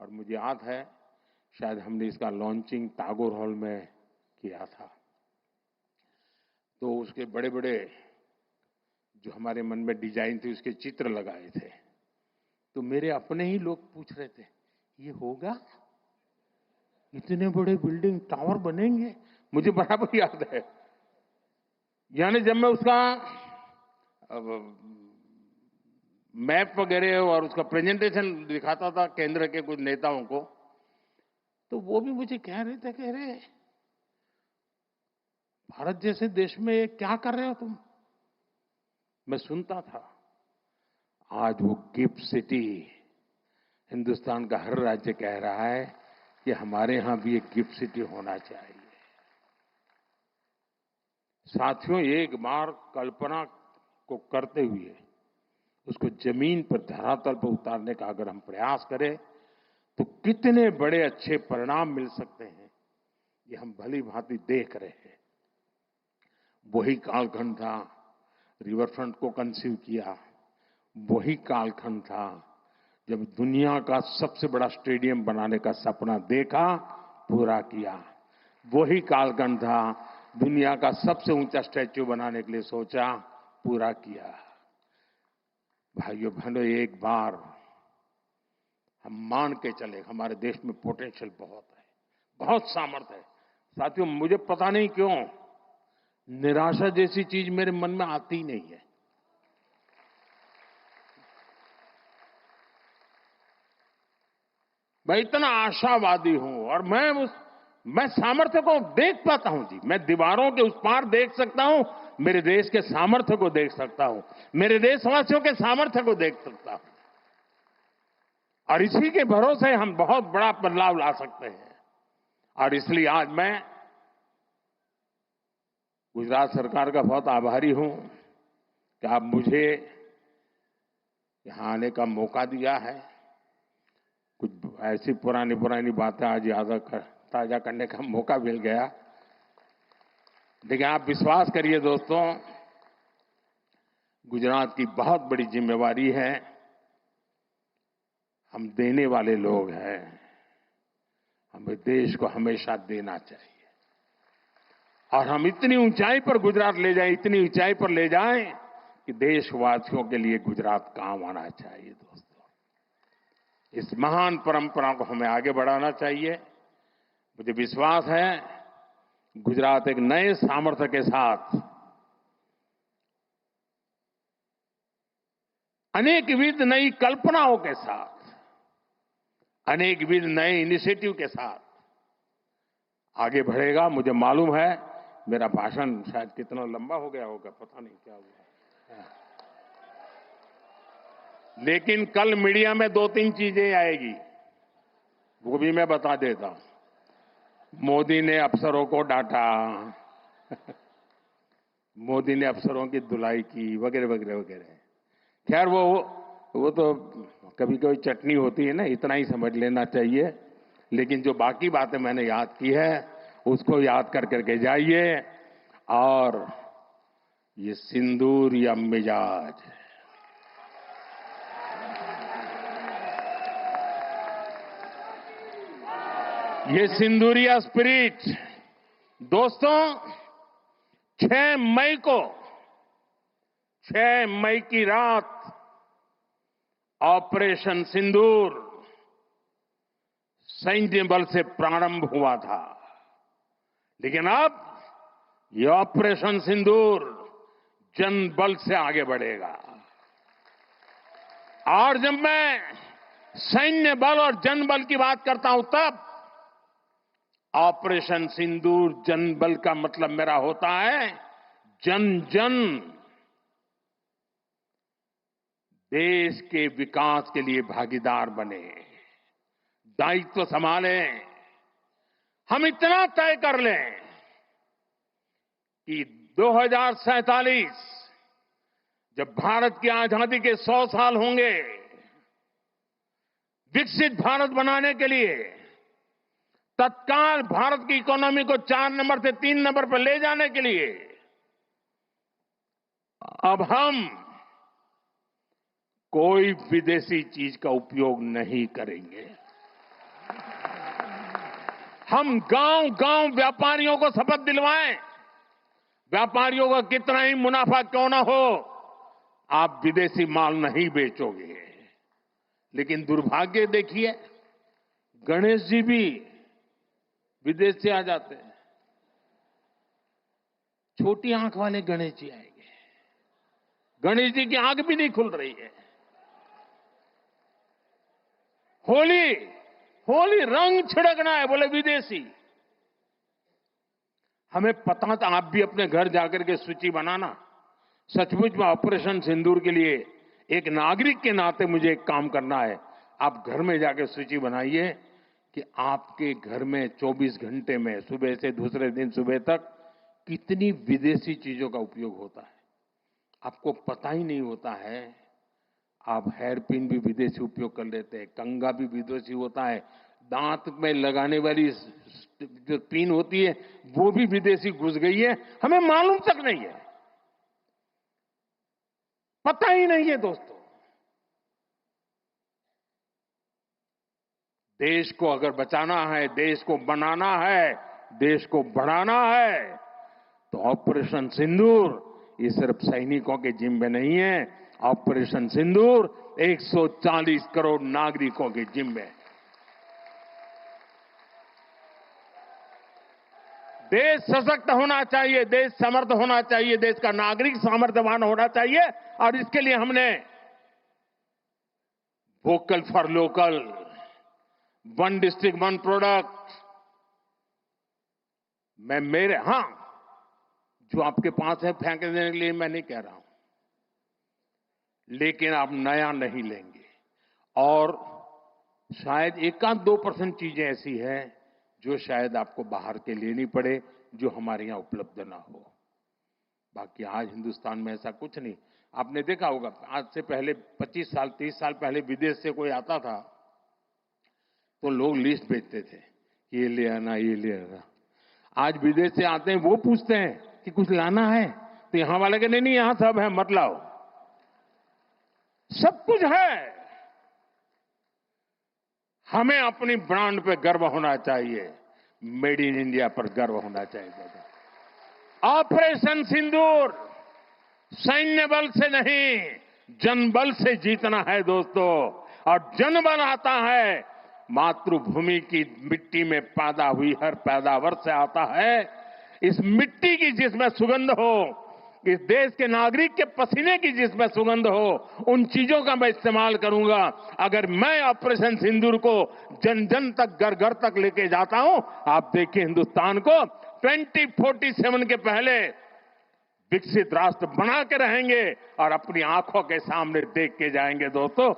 और मुझे याद है शायद हमने इसका लॉन्चिंग टैगोर हॉल में किया था। तो उसके बड़े बड़े जो हमारे मन में डिजाइन थी उसके चित्र लगाए थे। तो मेरे अपने ही लोग पूछ रहे थे, ये होगा? इतने बड़े बिल्डिंग टावर बनेंगे? मुझे बराबर याद है। यानी जब मैं उसका मैप वगैरह और उसका प्रेजेंटेशन दिखाता था केंद्र के कुछ नेताओं को, तो वो भी मुझे कह रहे थे, कह रहे भारत जैसे देश में क्या कर रहे हो तुम? मैं सुनता था। आज वो गिफ्ट सिटी हिंदुस्तान का हर राज्य कह रहा है कि हमारे यहां भी एक गिफ्ट सिटी होना चाहिए। साथियों, एक बार कल्पना को करते हुए उसको जमीन पर, धरातल पर उतारने का अगर हम प्रयास करें तो कितने बड़े अच्छे परिणाम मिल सकते हैं, ये हम भली भांति देख रहे हैं। वही कालखंड था रिवर फ्रंट को कंसीव किया, वही कालखंड था जब दुनिया का सबसे बड़ा स्टेडियम बनाने का सपना देखा, पूरा किया। वही कालखंड था दुनिया का सबसे ऊंचा स्टैच्यू बनाने के लिए सोचा, पूरा किया। भाइयों बहनों, एक बार हम मान के चले, हमारे देश में पोटेंशियल बहुत है, बहुत सामर्थ्य है। साथियों, मुझे पता नहीं क्यों निराशा जैसी चीज मेरे मन में आती नहीं है। मैं इतना आशावादी हूं और मैं सामर्थ्य को देख पाता हूं जी। मैं दीवारों के उस पार देख सकता हूं, मेरे देश के सामर्थ्य को देख सकता हूं, मेरे देशवासियों के सामर्थ्य को देख सकता हूं। और इसी के भरोसे हम बहुत बड़ा बदलाव ला सकते हैं। और इसलिए आज मैं गुजरात सरकार का बहुत आभारी हूं कि आप मुझे यहां आने का मौका दिया है। कुछ ऐसी पुरानी पुरानी बातें आज ताजा करने का मौका मिल गया। देखिए, आप विश्वास करिए दोस्तों, गुजरात की बहुत बड़ी जिम्मेवारी है। हम देने वाले लोग हैं, हमें देश को हमेशा देना चाहिए। और हम इतनी ऊंचाई पर गुजरात ले जाएं, इतनी ऊंचाई पर ले जाएं कि देशवासियों के लिए गुजरात काम आना चाहिए। दोस्तों, इस महान परंपरा को हमें आगे बढ़ाना चाहिए। मुझे विश्वास है गुजरात एक नए सामर्थ्य के साथ, अनेकविध नई कल्पनाओं के साथ, अनेकविध नए इनिशिएटिव के साथ आगे बढ़ेगा। मुझे मालूम है मेरा भाषण शायद कितना लंबा हो गया होगा, पता नहीं क्या हुआ, लेकिन कल मीडिया में 2-3 चीजें आएगी, वो भी मैं बता देता हूं। मोदी ने अफसरों को डांटा, मोदी ने अफसरों की धुलाई की, वगैरह वगैरह वगैरह। खैर वो तो कभी कभी चटनी होती है ना, इतना ही समझ लेना चाहिए। लेकिन जो बाकी बातें मैंने याद की है उसको याद कर करके जाइए। और ये सिंदूर या मिजाज, ये सिंदूरिया स्पिरिट, दोस्तों 6 मई को, 6 मई की रात ऑपरेशन सिंदूर सैन्य बल से प्रारंभ हुआ था। लेकिन अब ये ऑपरेशन सिंदूर जन बल से आगे बढ़ेगा। और जब मैं सैन्य बल और जन बल की बात करता हूं, तब ऑपरेशन सिंदूर जन बल का मतलब मेरा होता है जन जन देश के विकास के लिए भागीदार बने, दायित्व संभालें। हम इतना तय कर लें कि 2047 जब भारत की आजादी के 100 साल होंगे, विकसित भारत बनाने के लिए तत्काल भारत की इकोनॉमी को 4 नंबर से 3 नंबर पर ले जाने के लिए अब हम कोई विदेशी चीज का उपयोग नहीं करेंगे। हम गांव-गांव व्यापारियों को शपथ दिलवाएं, व्यापारियों का कितना ही मुनाफा क्यों ना हो, आप विदेशी माल नहीं बेचोगे। लेकिन दुर्भाग्य देखिए, गणेश जी भी विदेश से आ जाते हैं। छोटी आंख वाले गणेश जी आएंगे, गणेश जी की आंख भी नहीं खुल रही है। होली होली रंग छिड़कना है, बोले विदेशी। हमें पता था, आप भी अपने घर जाकर के सूची बनाना। सचमुच में ऑपरेशन सिंदूर के लिए एक नागरिक के नाते मुझे एक काम करना है। आप घर में जाकर सूची बनाइए कि आपके घर में 24 घंटे में सुबह से दूसरे दिन सुबह तक कितनी विदेशी चीजों का उपयोग होता है। आपको पता ही नहीं होता है। आप हेयर पिन भी विदेशी उपयोग कर लेते हैं, कंघा भी विदेशी होता है, दांत में लगाने वाली जो पिन होती है वो भी विदेशी घुस गई है, हमें मालूम तक नहीं है, पता ही नहीं है दोस्तों। देश को अगर बचाना है, देश को बनाना है, देश को बढ़ाना है, तो ऑपरेशन सिंदूर ये सिर्फ सैनिकों के जिम्मे नहीं है। ऑपरेशन सिंदूर 140 करोड़ नागरिकों के जिम्मे। देश सशक्त होना चाहिए, देश समर्थ होना चाहिए, देश का नागरिक सामर्थ्यवान होना चाहिए। और इसके लिए हमने vocal for local, one district one product, मैं मेरे जो आपके पास है फेंक देने के लिए मैं नहीं कह रहा हूं, लेकिन आप नया नहीं लेंगे। और शायद 1-2% चीजें ऐसी हैं जो शायद आपको बाहर के लेनी पड़े, जो हमारे यहां उपलब्ध ना हो। बाकी आज हिंदुस्तान में ऐसा कुछ नहीं। आपने देखा होगा, आज से पहले 25 साल 30 साल पहले विदेश से कोई आता था तो लोग लिस्ट भेजते थे, ये ले आना, ये ले आना। आज विदेश से आते हैं, वो पूछते हैं कि कुछ लाना है, तो यहां वाले के नहीं, यहां सब है, मत लाओ, सब कुछ है। हमें अपनी ब्रांड पे गर्व होना चाहिए, मेड इन इंडिया पर गर्व होना चाहिए। ऑपरेशन सिंदूर सैन्य बल से नहीं, जनबल से जीतना है दोस्तों। और जनबल आता है मातृभूमि की मिट्टी में पैदा हुई हर पैदावार से आता है। इस मिट्टी की जिसमें सुगंध हो, इस देश के नागरिक के पसीने की जिसमें सुगंध हो, उन चीजों का मैं इस्तेमाल करूंगा। अगर मैं ऑपरेशन सिंदूर को जन जन तक, घर घर तक लेके जाता हूं, आप देखिए हिंदुस्तान को 2047 के पहले विकसित राष्ट्र बना के रहेंगे और अपनी आंखों के सामने देख के जाएंगे दोस्तों।